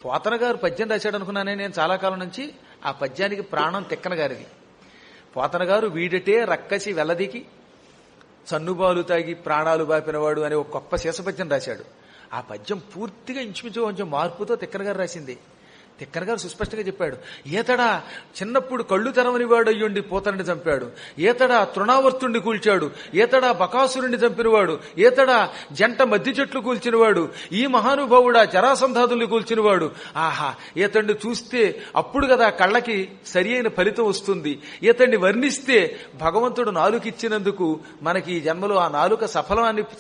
పోతన గారు పద్యం రాశాడు అనుకున్నానే నేను చాలా కాలం నుంచి. ఆ పద్యానికి ప్రాణం తిక్కన గారిది. పోతన గారు వీడటే రక్కసి వెలదికి చన్నుబాలు తాగి ప్రాణాలు బాపినవాడు అనే ఒక గొప్ప శేషపద్యం రాశాడు. ఆ పద్యం పూర్తిగా ఇంచుమించు కొంచెం మార్పుతో తిక్కన గారు రాసింది. తిక్కన గారు సుస్పష్టంగా చెప్పాడు, ఈతడా చిన్నప్పుడు కళ్ళు తెరవని వాడు అయ్యుండి పోతనని చంపాడు, ఈతడా తృణావర్తుణ్ణి కూల్చాడు, ఈతడా బకాసురుణ్ణి చంపినవాడు, ఈతడా జంట మధ్య చెట్లు కూల్చినవాడు, ఈ మహానుభావుడా జరాసంధాదుల్ని కూల్చినవాడు. ఆహా, ఈతడిని చూస్తే అప్పుడు కదా కళ్ళకి సరి అయిన ఫలితం వస్తుంది. ఈతడిని వర్ణిస్తే భగవంతుడు నాలుకిచ్చినందుకు మనకి ఈ జన్మలో ఆ నాలుక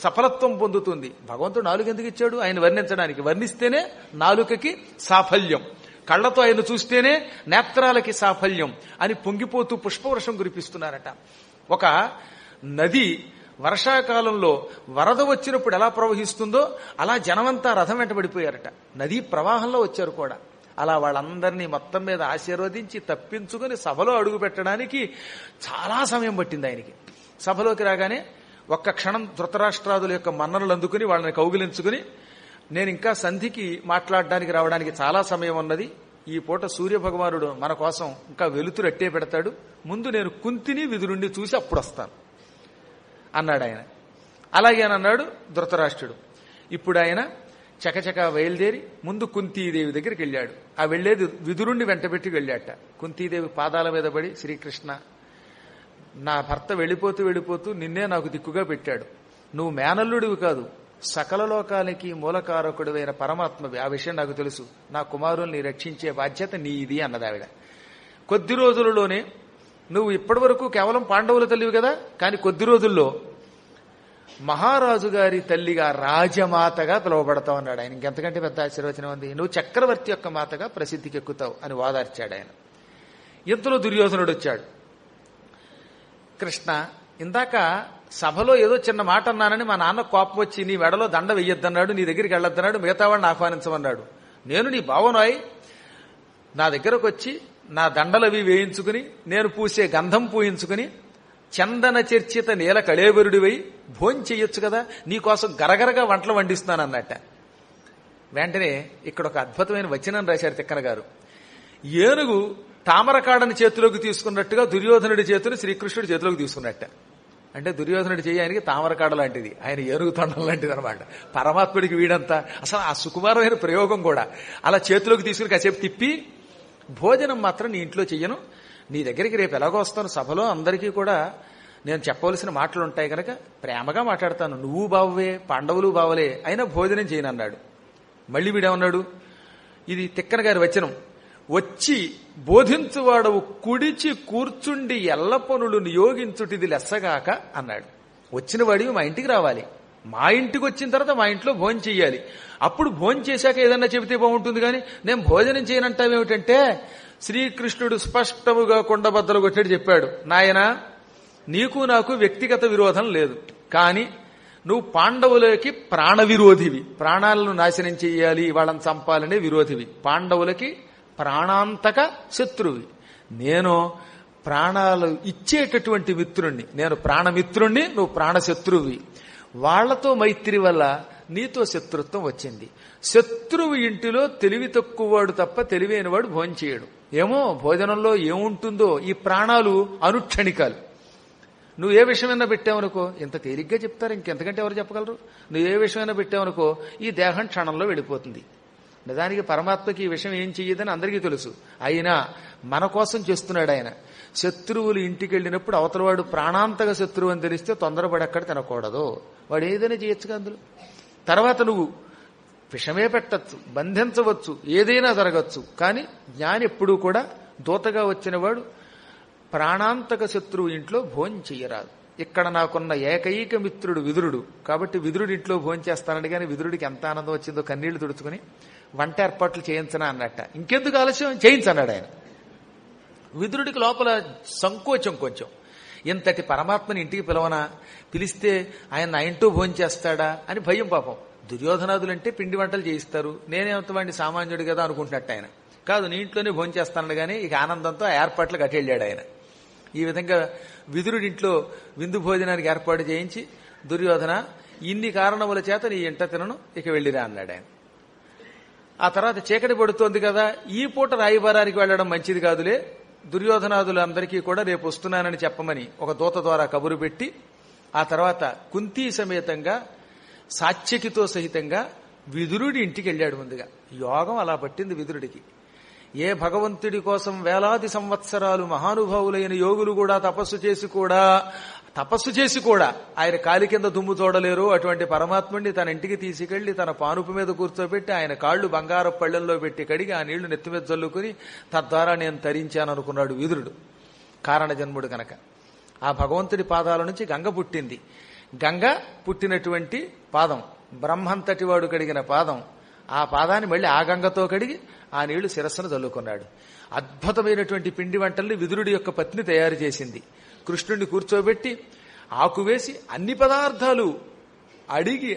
సఫలత్వం పొందుతుంది. భగవంతుడు నాలుగు ఎందుకు ఇచ్చాడు? ఆయన వర్ణించడానికి. వర్ణిస్తేనే నాలుకకి సాఫల్యం, కళ్లతో ఆయన చూస్తేనే నేత్రాలకి సాఫల్యం అని పొంగిపోతూ పుష్పవర్షం కురిపిస్తున్నారట. ఒక నది వర్షాకాలంలో వరద వచ్చినప్పుడు ఎలా ప్రవహిస్తుందో అలా జనమంతా రథం వెంటబడిపోయారట. నదీ ప్రవాహంలో వచ్చారు కూడా. అలా వాళ్ళందరినీ మొత్తం మీద ఆశీర్వదించి తప్పించుకుని సభలో అడుగు పెట్టడానికి చాలా సమయం పట్టింది ఆయనకి. సభలోకి రాగానే ఒక్క క్షణం ధృతరాష్ట్రాదుల యొక్క మన్ననలు అందుకుని వాళ్ళని కౌగిలించుకుని, నేను ఇంకా సంధికి మాట్లాడడానికి రావడానికి చాలా సమయం ఉన్నది, ఈ పూట సూర్యభగవానుడు మన కోసం ఇంకా వెలుతురు అట్టే పెడతాడు, ముందు నేను కుంతిని విదురుణ్ణి చూసి అప్పుడు వస్తాను అన్నాడు ఆయన. అలాగే అన్నాడు ధృతరాష్ట్రుడు. ఇప్పుడు ఆయన చకచక బయలుదేరి ముందు కుంతీదేవి దగ్గరికి వెళ్ళాడు. ఆ వెళ్లేది విదురుణ్ణి వెంటబెట్టి వెళ్ళాట. కుంతీదేవి పాదాల మీద పడి, శ్రీకృష్ణ, నా భర్త వెళ్ళిపోతూ నిన్నే నాకు దిక్కుగా పెట్టాడు. నువ్వు మేనల్లుడివి కాదు, సకల లోకాలకి మూలకారకుడివైన పరమాత్మవి. ఆ విషయం నాకు తెలుసు. నా కుమారుల్ని రక్షించే బాధ్యత నీది అన్నదావిడ. కొద్ది రోజులలోనే, నువ్వు ఇప్పటి వరకు కేవలం పాండవుల తల్లివి కదా, కానీ కొద్ది రోజుల్లో మహారాజు గారి తల్లిగా రాజమాతగా పిలువబడతావు అన్నాడు ఆయన. ఇంకెంతకంటే పెద్ద ఆశీర్వచనం ఉంది. నువ్వు చక్రవర్తి యొక్క మాతగా ప్రసిద్ధికి ఎక్కుతావు అని వాదార్చాడు ఆయన. ఇంతలో దుర్యోధనుడు వచ్చాడు. కృష్ణ, ఇందాక సభలో ఏదో చిన్న మాట అన్నానని మా నాన్న కోపం వచ్చి నీ వెడలో దండ వెయ్యొద్దన్నాడు, నీ దగ్గరికి వెళ్ళొద్దన్నాడు, మిగతా వాడిని ఆహ్వానించమన్నాడు. నేను నీ బావనాయ్, నా దగ్గరకు వచ్చి నా దండలవి వేయించుకుని, నేను పూసే గంధం పూయించుకుని, చందన చర్చిత నీల కళేవరుడివై భోంచెయ్యొచ్చు కదా, నీకోసం గరగరగా వంటలు వండిస్తున్నానన్నట్ట. వెంటనే ఇక్కడ ఒక అద్భుతమైన వచనం రాశారు తిక్కన గారు. ఏనుగు తామరకాడని చేతిలోకి తీసుకున్నట్టుగా దుర్యోధనుడి చేతులు శ్రీకృష్ణుడి చేతిలోకి తీసుకున్నట్ట. అంటే దుర్యోధనుడి చేయి ఆయనకి తామరకాడ లాంటిది, ఆయన ఏనుగు తొండం లాంటిది అనమాట. పరమాత్ముడికి వీడంతా అసలు ఆ సుకుమారమైన ప్రయోగం కూడా. అలా చేతిలోకి తీసుకుని కాసేపు తిప్పి, భోజనం మాత్రం నీ ఇంట్లో చెయ్యను, నీ దగ్గరికి రేపు ఎలాగో వస్తాను, సభలో అందరికీ కూడా నేను చెప్పవలసిన మాటలు ఉంటాయి కనుక ప్రేమగా మాట్లాడతాను, నువ్వు బావే పాండవులు బావలే, అయినా భోజనం చేయను అన్నాడు. మళ్ళీ వీడేమన్నాడు, ఇది తిక్కన గారి వచనం, వచ్చి బోధించువాడవు కుడిచి కూర్చుండి ఎల్ల పనులు నియోగించుటిది లెస్సగాక అన్నాడు. వచ్చిన వాడివి మా ఇంటికి రావాలి, మా ఇంటికి వచ్చిన తర్వాత మా ఇంట్లో భోజనం చెయ్యాలి, అప్పుడు భోజనం చేశాక ఏదన్నా చెబితే బాగుంటుంది. కానీ నేను భోజనం చేయనంటావేమిటంటే, శ్రీకృష్ణుడు స్పష్టముగా కొండబద్దలు కొట్టాడు చెప్పాడు, నాయనా నీకు నాకు వ్యక్తిగత విరోధం లేదు, కానీ నువ్వు పాండవులకి ప్రాణ విరోధివి, ప్రాణాలను నాశనం చెయ్యాలి, వాళ్ళని చంపాలనే విరోధివి, పాండవులకి ప్రాణాంతక శత్రువి. నేను ప్రాణాలు ఇచ్చేటటువంటి మిత్రుణ్ణి, నేను ప్రాణమిత్రుణ్ణి, నువ్వు ప్రాణశత్రువి. వాళ్లతో మైత్రి వల్ల నీతో శత్రుత్వం వచ్చింది. శత్రువు ఇంటిలో తెలివి తక్కువవాడు తప్ప తెలివైనవాడు భోజనం చేయడు. ఏమో భోజనంలో ఏముంటుందో, ఈ ప్రాణాలు అనుక్షణికాలు. నువ్వు ఏ విషయమైనా పెట్టావనుకో, ఇంత తేలిగ్గా చెప్తారు, ఇంకెంతకంటే ఎవరు చెప్పగలరు. నువ్వు ఏ విషయమైనా పెట్టావనుకో, ఈ దేహం క్షణంలో వెళ్ళిపోతుంది. నిజానికి పరమాత్మకి ఈ విషయం ఏం చెయ్యదని అందరికీ తెలుసు, అయినా మన కోసం చేస్తున్నాడు ఆయన. శత్రువులు ఇంటికి వెళ్ళినప్పుడు అవతలవాడు ప్రాణాంతక శత్రువు అని తెలిస్తే తొందరపడి అక్కడ తినకూడదు, వాడు ఏదైనా చేయొచ్చుగా అందులో. తర్వాత నువ్వు విషమే పెట్టచ్చు, బంధించవచ్చు, ఏదైనా జరగచ్చు, కానీ జ్ఞాని ఎప్పుడూ కూడా దూతగా వచ్చినవాడు ప్రాణాంతక శత్రువు ఇంట్లో భోజనం చెయ్యరాదు. ఇక్కడ నాకున్న ఏకైక మిత్రుడు విదురుడు, కాబట్టి విదురుడి ఇంట్లో భోజనం చేస్తానని. కానీ విదురుడికి ఎంత ఆనందం వచ్చిందో, కన్నీళ్లు తుడుచుకుని వంట ఏర్పాట్లు చేయించనా అన్నట్ట. ఇంకెందుకు ఆలస్యం, చేయించన్నాడు ఆయన. విదురుడికి లోపల సంకోచం కొంచెం, ఇంతటి పరమాత్మని ఇంటికి పిలవనా, పిలిస్తే ఆయన నా ఇంట్లో భోజనం చేస్తాడా అని భయం. పాపం దుర్యోధనాదులంటే పిండి వంటలు చేయిస్తారు, నేనేమంత వాడిని సామాన్యుడు కదా అనుకుంటున్నట్టు ఆయన. కాదు, నీ ఇంట్లోనే భోజనం చేస్తాను. కానీ ఇక ఆనందంతో ఆ ఏర్పాట్లు కట్టెళ్ళాడు ఆయన. ఈ విధంగా విదురుడింట్లో విందు భోజనానికి ఏర్పాటు చేయించి, దుర్యోధన ఇన్ని కారణముల చేత నీ ఇంట తినను, ఇక వెళ్ళిరా అన్నాడు ఆయన. ఆ తర్వాత చీకటి పడుతోంది కదా, ఈ పూట రాయబారానికి వెళ్లడం మంచిది కాదులే, దుర్యోధనాదులందరికీ కూడా రేపు వస్తున్నానని చెప్పమని ఒక దూత ద్వారా కబురు పెట్టి, ఆ తర్వాత కుంతీ సమేతంగా సాత్యకితో సహితంగా విదురుడి ఇంటికి వెళ్ళాడు. ముందుగా యోగం అలా పట్టింది విదురుడికి. ఏ భగవంతుడి కోసం వేలాది సంవత్సరాలు మహానుభావులైన యోగులు కూడా తపస్సు చేసి కూడా ఆయన కాలి కింద దుమ్ము చూడలేరు, అటువంటి పరమాత్ముడిని తన ఇంటికి తీసుకెళ్లి తన పానుపు మీద కూర్చోబెట్టి ఆయన కాళ్లు బంగారు పళ్ళెంలో పెట్టి కడిగి ఆ నీళ్లు నెత్తి మీద చల్లుకుని తద్వారా నేను తరించాను అనుకున్నాడు విదురుడు. కారణ జన్ముడు కనుక ఆ భగవంతుడి పాదాల నుంచి గంగ పుట్టింది. గంగ పుట్టినటువంటి పాదం, బ్రహ్మంతటి వాడు కడిగిన పాదం, ఆ పాదాన్ని మళ్ళీ ఆ గంగతో కడిగి ఆ నీళ్లు శిరస్సును చల్లుకున్నాడు. అద్భుతమైనటువంటి పిండి వంటల్ని విదురుడి యొక్క పత్ని తయారు చేసింది. కృష్ణుడిని కూర్చోబెట్టి ఆకు వేసి అన్ని పదార్థాలు అడిగి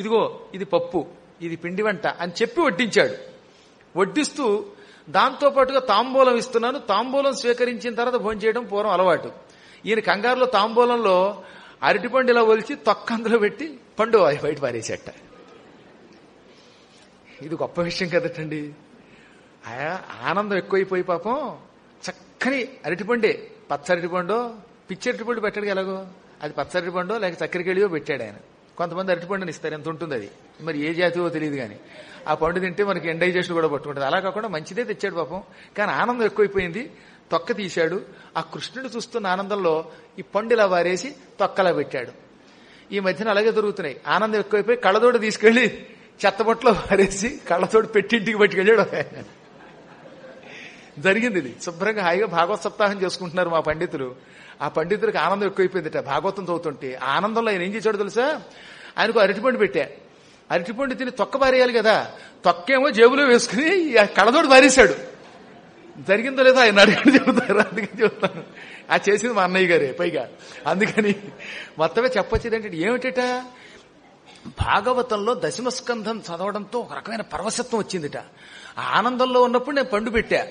ఇదిగో ఇది పప్పు, ఇది పిండి వంట అని చెప్పి వడ్డించాడు. వడ్డిస్తూ దాంతో పాటుగా తాంబూలం ఇస్తున్నాను, తాంబూలం స్వీకరించిన తర్వాత భోజనం చేయడం పూర్వం అలవాటు. ఈయన కంగారులో తాంబూలంలో అరటిపండు ఇలా ఒలిచి తొక్క అందులో పెట్టి పండు బయట పారేసేట. ఇది గొప్ప విషయం కదటండి. ఆనందం ఎక్కువైపోయి పాపం చక్కని అరటిపండే, పచ్చరటిపండో పిచ్చరటిపండు పెట్టాడు ఎలాగో, అది పచ్చరటిపండో లేక చక్కెరకెళ్ళియో పెట్టాడు ఆయన. కొంతమంది అరటిపండుని ఇస్తారు, ఎంత ఉంటుందో అది, మరి ఏ జాతివో తెలియదు కానీ ఆ పండు తింటే మనకి ఎండైజేషన్ కూడా పట్టుకుంటుంది. అలా కాకుండా మంచిదే తెచ్చాడు పాపం. కానీ ఆనందం ఎక్కువైపోయింది, తొక్క తీశాడు. ఆ కృష్ణుడు చూస్తున్న ఆనందంలో ఈ పండు ఇలా వారేసి తొక్కలా పెట్టాడు. ఈ మధ్యన అలాగే దొరుకుతున్నాయి. ఆనందం ఎక్కువైపోయి కళ్ళతోడు తీసుకెళ్లి చెత్తబొట్లో వారేసి కళ్ళతోడు పెట్టింటికి పట్టుకెళ్ళాడు. జరిగింది ఇది. శుభ్రంగా హాయిగా భాగవత సప్తాహం చేసుకుంటున్నారు మా పండితులు. ఆ పండితుడికి ఆనందం ఎక్కువైపోయిందిట భాగవతం చదువుతుంటే. ఆ ఆనందంలో ఆయన ఏం చేశాడు తెలుసా, ఆయనకు అరటిపండు పెట్టా, అరటిపండు తిని తొక్క పారేయాలి కదా, తొక్కేమో జేబులో వేసుకుని కళ్ళతోడు పారేశాడు. జరిగిందో లేదో ఆయన అడిగి చెబుతారు, అందుకని చెబుతాను. ఆ చేసింది మా అన్నయ్య గారే పైగా. అందుకని మొత్తమే చెప్పొచ్చేది ఏంటంటే, ఏమిటట భాగవతంలో దశమస్కంధం చదవడంతో ఒక రకమైన పరవశత్వం వచ్చిందిట. ఆ ఆనందంలో ఉన్నప్పుడు నేను పండు పెట్టా.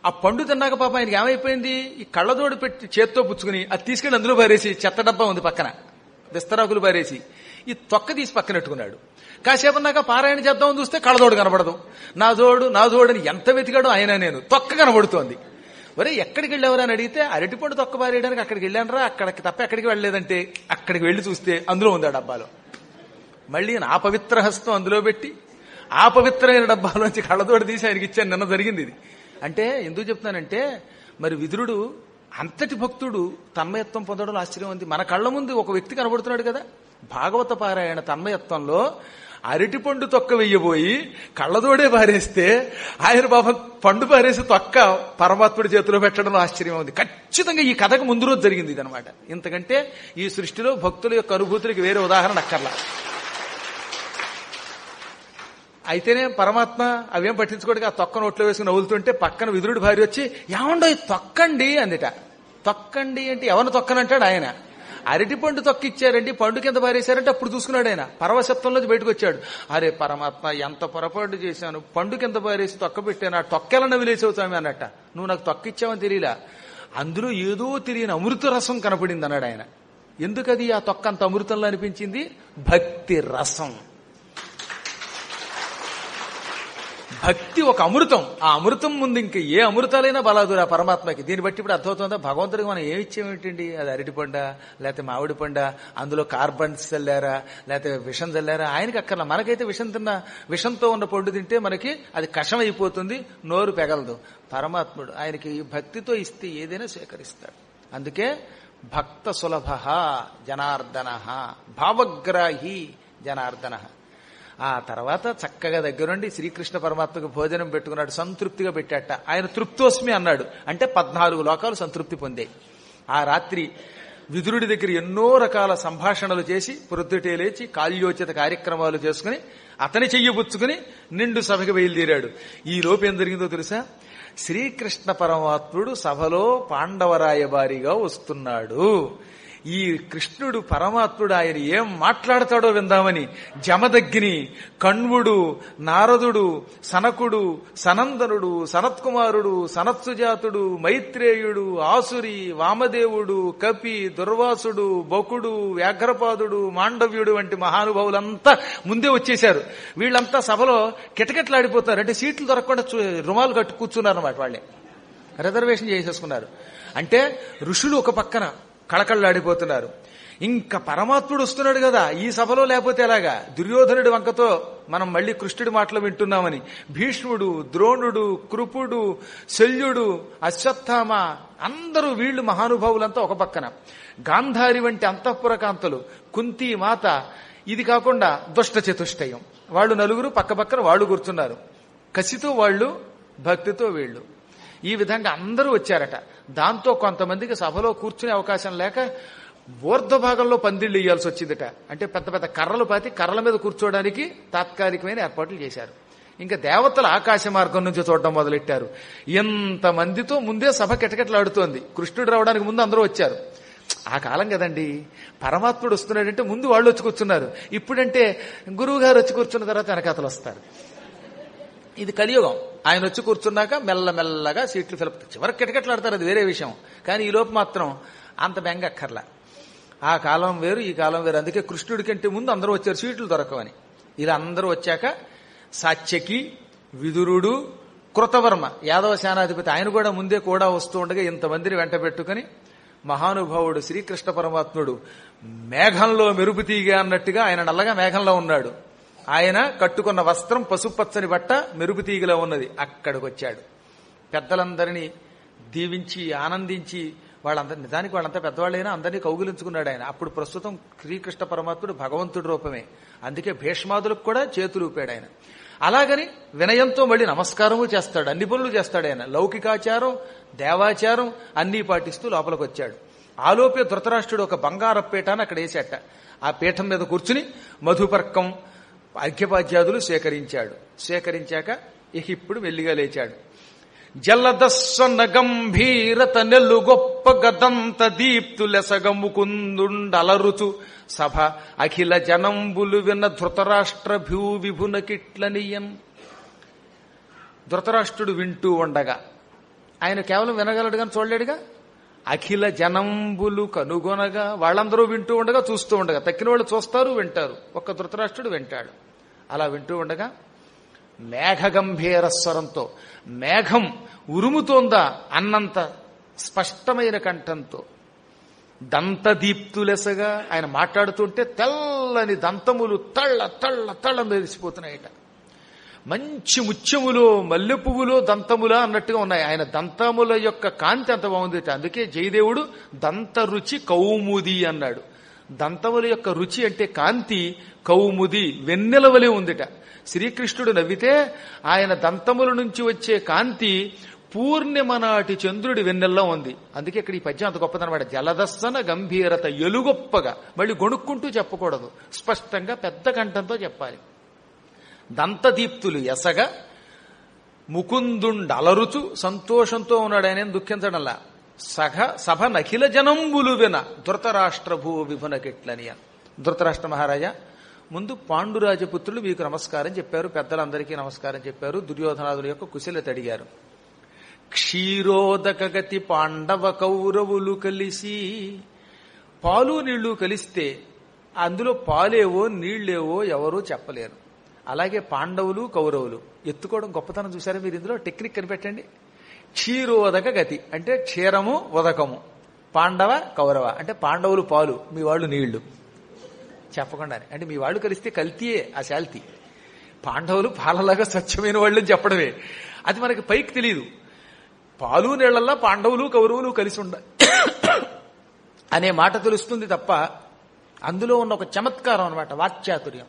ఆ పండు తిన్నాక పాప ఆయనకి ఏమైపోయింది, ఈ కళ్ళజోడు పెట్టి చేత్తో పుచ్చుకుని అది తీసుకెళ్లి అందులో పారేసి, చెత్త డబ్బా ఉంది పక్కన విస్తరాకులు పారేసి ఈ తొక్క తీసి పక్కనెట్టుకున్నాడు. కాసేపు నాక పారాయణ చేద్దామని చూస్తే కళ్ళజోడు కనబడదు. నా జోడు అని ఎంత వెతికాడో ఆయన, నేను తొక్క కనబడుతోంది. ఒరే ఎక్కడికి వెళ్ళేవారు అని అడిగితే అరటిపండు తొక్క పారేయడానికి అక్కడికి వెళ్ళానరా, అక్కడికి తప్ప ఎక్కడికి వెళ్ళలేదంటే అక్కడికి వెళ్లి చూస్తే అందులో ఉంది ఆ డబ్బాలో. మళ్ళీ నా పవిత్ర హస్తం అందులో పెట్టి ఆ పవిత్రమైన డబ్బాలోంచి కళ్ళతోడు తీసి ఆయనకి ఇచ్చాను. నిన్న జరిగింది ఇది. అంటే ఎందుకు చెప్తానంటే, మరి విదురుడు అంతటి భక్తుడు తన్మయత్వం పొందడం ఆశ్చర్యం ఉంది. మన కళ్ళ ముందు ఒక వ్యక్తి కనబడుతున్నాడు కదా. భాగవత పారాయణ తన్మయత్వంలో అరటిపండు తొక్క వెయ్యబోయి కళ్ళతోడే పారేస్తే ఆయన పాపం పండు పారేసి తొక్క పరమాత్ముడి చేతిలో పెట్టడంలో ఆశ్చర్యం ఉంది. ఖచ్చితంగా ఈ కథకు ముందు రోజు జరిగింది ఇదనమాట. ఇంతకంటే ఈ సృష్టిలో భక్తుల యొక్క అనుభూతులకి వేరే ఉదాహరణ అక్కర్లా. అయితేనే పరమాత్మ అవేం పట్టించుకోవడానికి ఆ తొక్క నోట్లో వేసుకుని నవ్వులుతుంటే పక్కన విదురుడి భార్య వచ్చి, ఏమండో తొక్కండి అందిట. తొక్కండి అంటే ఎవరిని తొక్కనంటాడు ఆయన. అరటిపండు తొక్క ఇచ్చారండి, పండు కింద పారేశారంటే అప్పుడు చూసుకున్నాడు ఆయన. పరవశత్వంలోంచి బయటకు వచ్చాడు. అరే పరమాత్మ ఎంత పొరపాటు చేశాను, పండు కింద పారేసి తొక్క పెట్టాను, ఆ తొక్కెలా నవ్విలేసావు స్వామి అన్నట్ట. నువ్వు నాకు తొక్క ఇచ్చావని తెలియలా, అందులో ఏదో తెలియని అమృత రసం కనపడింది అన్నాడు ఆయన. ఎందుకది ఆ తొక్క అంత అమృతంలో అనిపించింది? భక్తి రసం. భక్తి ఒక అమృతం. ఆ అమృతం ముందు ఇంక ఏ అమృతాలైనా బలాదురా పరమాత్మకి. దీన్ని బట్టి ఇప్పుడు అర్థమవుతుందా, భగవంతుడికి మనం ఏమి ఇచ్చేమేంటండి, అది అరటిపండ లేకపోతే మామిడి పండ, అందులో కార్బన్స్ చల్లారా లేకపోతే విషం చల్లారా, ఆయనకి అక్కర్లా. మనకైతే విషంతో ఉన్న పండు తింటే మనకి అది కషం అయిపోతుంది, నోరు పెగలదు. పరమాత్ముడు ఆయనకి భక్తితో ఇస్తే ఏదైనా స్వీకరిస్తాడు. అందుకే భక్త సులభ జనార్దన, భావగ్రాహి జనార్దన. ఆ తర్వాత చక్కగా దగ్గరుండి శ్రీకృష్ణ పరమాత్మకు భోజనం పెట్టుకున్నాడు. సంతృప్తిగా పెట్టాట. ఆయన తృప్తోస్మి అన్నాడు. అంటే 14 లోకాలు సంతృప్తి పొందాయి. ఆ రాత్రి విదురుడి దగ్గర ఎన్నో రకాల సంభాషణలు చేసి ప్రొద్దుటే లేచి కాల్యోచిత కార్యక్రమాలు చేసుకుని అతని చెయ్యబుచ్చుకుని నిండు సభకి బయలుదేరాడు. ఈ లోపు ఏం జరిగిందో తెలుసా, శ్రీకృష్ణ పరమాత్ముడు సభలో పాండవరాయబారిగా వస్తున్నాడు. ఈ కృష్ణుడు పరమాత్ముడు ఆయన ఏం మాట్లాడతాడో విందామని జమదగ్ని, కణ్వుడు, నారదుడు, సనకుడు, సనందనుడు, సనత్కుమారుడు, సనత్సుజాతుడు, మైత్రేయుడు, ఆసురి, వామదేవుడు, కపి, దుర్వాసుడు, బకుడు, వ్యాఘ్రపాదుడు, మాండవ్యుడు వంటి మహానుభావులంతా ముందే వచ్చేశారు. వీళ్ళంతా సభలో కిటకిటలాడిపోతారు. అంటే సీట్లు దొరకకుండా రుమాలు కట్టు కూర్చున్నారన్నమాట. వాళ్ళే రిజర్వేషన్ చేసేసుకున్నారు. అంటే ఋషులు ఒక పక్కన కళకళలాడిపోతున్నారు. ఇంకా పరమాత్ముడు వస్తున్నాడు కదా ఈ సభలో, లేకపోతే ఎలాగా? దుర్యోధనుడి వంకతో మనం మళ్ళీ కృష్ణుడి మాటలు వింటున్నామని భీష్ముడు, ద్రోణుడు, కృపుడు, శల్యుడు, అశ్వత్థామ అందరూ వీళ్లు మహానుభావులంతా ఒక పక్కన, గాంధారి వంటి అంతఃపుర కాంతలు, కుంతి మాత, ఇది కాకుండా దుష్ట చతుష్టయం వాళ్ళు నలుగురు పక్క పక్కన వాళ్ళు కూర్చున్నారు. కసితో వాళ్ళు, భక్తితో వీళ్ళు. ఈ విధంగా అందరూ వచ్చారట. దాంతో కొంతమందికి సభలో కూర్చునే అవకాశం లేక ఊర్ధ్వ భాగంలో పందిళ్లు ఇయ్యాల్సి వచ్చిందట. అంటే పెద్ద పెద్ద కర్రలు పాతి కర్రల మీద కూర్చోవడానికి తాత్కాలికమైన ఏర్పాట్లు చేశారు. ఇంకా దేవతలు ఆకాశ మార్గం నుంచి చూడడం మొదలెట్టారు. ఎంతమందితో ముందే సభ కిటకిటలాడుతోంది. కృష్ణుడు రావడానికి ముందు అందరూ వచ్చారు. ఆ కాలం కదండి, పరమాత్ముడు వస్తున్నాడంటే ముందు వాళ్ళు వచ్చి కూర్చున్నారు. ఇప్పుడంటే గురువు గారు వచ్చి కూర్చున్న తర్వాత వెనకాతలు వస్తారు. ఇది కలియుగం. ఆయన వచ్చి కూర్చున్నాక మెల్లమెల్లగా సీట్లు ఫిలప్, చివరికి కిటకిటలాడతారు, అది వేరే విషయం. కానీ ఈ లోపు మాత్రం అంత బెంగక్కర్లా. ఆ కాలం వేరు, ఈ కాలం వేరు. అందుకే కృష్ణుడి కంటే ముందు అందరూ వచ్చారు సీట్లు దొరకవని. ఇలా అందరూ వచ్చాక సాత్యకి, విదురుడు, కృతవర్మ యాదవ సేనాధిపతి ఆయన కూడా ముందే కూడా వస్తూ ఉండగా ఇంతమందిని వెంట పెట్టుకుని మహానుభావుడు శ్రీకృష్ణ పరమాత్ముడు మేఘంలో మెరుపు తీగ అన్నట్టుగా ఆయన నల్లగా మేఘంలో ఉన్నాడు. ఆయన కట్టుకున్న వస్త్రం పసుపచ్చని బట్ట మెరుపు తీగలో ఉన్నది. అక్కడికి వచ్చాడు. పెద్దలందరినీ దీవించి ఆనందించి వాళ్ళందరి, నిజానికి వాళ్ళంతా పెద్దవాళ్ళైనా అందరినీ కౌగిలించుకున్నాడు ఆయన. అప్పుడు ప్రస్తుతం శ్రీకృష్ణ పరమాత్ముడు భగవంతుడి రూపమే. అందుకే భీష్మాదులకు కూడా చేతులు ఊపాడు ఆయన. అలాగని వినయంతో మళ్ళీ నమస్కారము చేస్తాడు, అన్ని పనులు చేస్తాడు ఆయన. లౌకికాచారం, దేవాచారం అన్నీ పాటిస్తూ లోపలికి వచ్చాడు. ఆలోపే ధృతరాష్ట్రుడు ఒక బంగార పీఠాన్ని అక్కడ వేసేట. ఆ పీఠం మీద కూర్చుని మధుపర్కం, అర్ఘ్యపాద్యాదులు స్వీకరించాక ఇప్పుడు మెల్లిగా లేచాడు. జలదస్వన గంభీరత నెల్లు గొప్ప గదంత దీప్తులెసగ ముకుందుండలరుచు సభ అఖిల జనంబులు విన్న ధృతరాష్ట్ర భూ విభునకిట్లనియన్. ధృతరాష్ట్రుడు వింటూ ఉండగా, ఆయన కేవలం వినగలడు కానీ చూడలేడుగా. అఖిల జనంబులు కనుగొనగా, వాళ్ళందరూ వింటూ ఉండగా చూస్తూ ఉండగా, తక్కిన వాళ్ళు చూస్తారు వింటారు, ఒక్క ధృతరాష్ట్రుడు వింటాడు. అలా వింటూ ఉండగా మేఘగంభీర స్వరంతో, మేఘం ఉరుముతోందా అన్నంత స్పష్టమైన కంఠంతో, దంతదీప్తులెసగా ఆయన మాట్లాడుతుంటే తెల్లని దంతములు తళ్ళ తళ్ళ తళ్ళ మెరిసిపోతున్నాయట. మంచి ముత్యములో మల్లె పువ్వులో దంతములా అన్నట్టుగా ఉన్నాయి. ఆయన దంతముల యొక్క కాంతి అంత బాగుందిట. అందుకే జయదేవుడు దంత రుచి కౌముది అన్నాడు. దంతముల యొక్క రుచి అంటే కాంతి కౌముది, వెన్నెల వలె ఉందిట. శ్రీకృష్ణుడు నవ్వితే ఆయన దంతముల నుంచి వచ్చే కాంతి పూర్ణిమ నాటి చంద్రుడి వెన్నెల్లో ఉంది. అందుకే ఇక్కడ ఈ పద్యం అంత గొప్పదనమాట. జలదస్సన గంభీరత, ఎలుగొప్పగా, మళ్ళీ గొణుక్కుంటూ చెప్పకూడదు, స్పష్టంగా పెద్ద కంఠంతో చెప్పాలి. దంతదీప్తులు ఎసగా ముకుందుండలరుచు, సంతోషంతో ఉన్నాడు ఆయన, దుఃఖించడంలా. సభ నఖిల జనంబులు విన ధృతరాష్ట్ర భూ విభునకిట్లని. ధృతరాష్ట్ర మహారాజా, ముందు పాండురాజపుత్రులు మీకు నమస్కారం చెప్పారు, పెద్దలందరికీ నమస్కారం చెప్పారు, దుర్యోధనాదుల యొక్క కుశలత అడిగారు. క్షీరోదకగతి పాండవ కౌరవులు కలిసి, పాలు నీళ్లు కలిస్తే అందులో పాలేవో నీళ్లేవో ఎవరూ చెప్పలేరు. అలాగే పాండవులు కౌరవులు ఎత్తుకోవడం గొప్పతనం చూసారా మీరు? ఇందులో టెక్నిక్ కనిపెట్టండి. క్షీరోదక గతి అంటే క్షీరము ఉదకము, పాండవ కౌరవ అంటే పాండవులు పాలు, మీ వాళ్ళు నీళ్లు. చెప్పకుండానే, అంటే మీ వాళ్ళు కలిస్తే కల్తీయే ఆ శాల్తీ. పాండవులు పాలలాగా స్వచ్ఛమైన వాళ్ళు చెప్పడమే, అది మనకి పైకి తెలియదు. పాలు నీళ్లల్లా పాండవులు కౌరవులు కలిసి అనే మాట తెలుస్తుంది తప్ప అందులో ఉన్న ఒక చమత్కారం అన్నమాట, వాక్చాతుర్యం.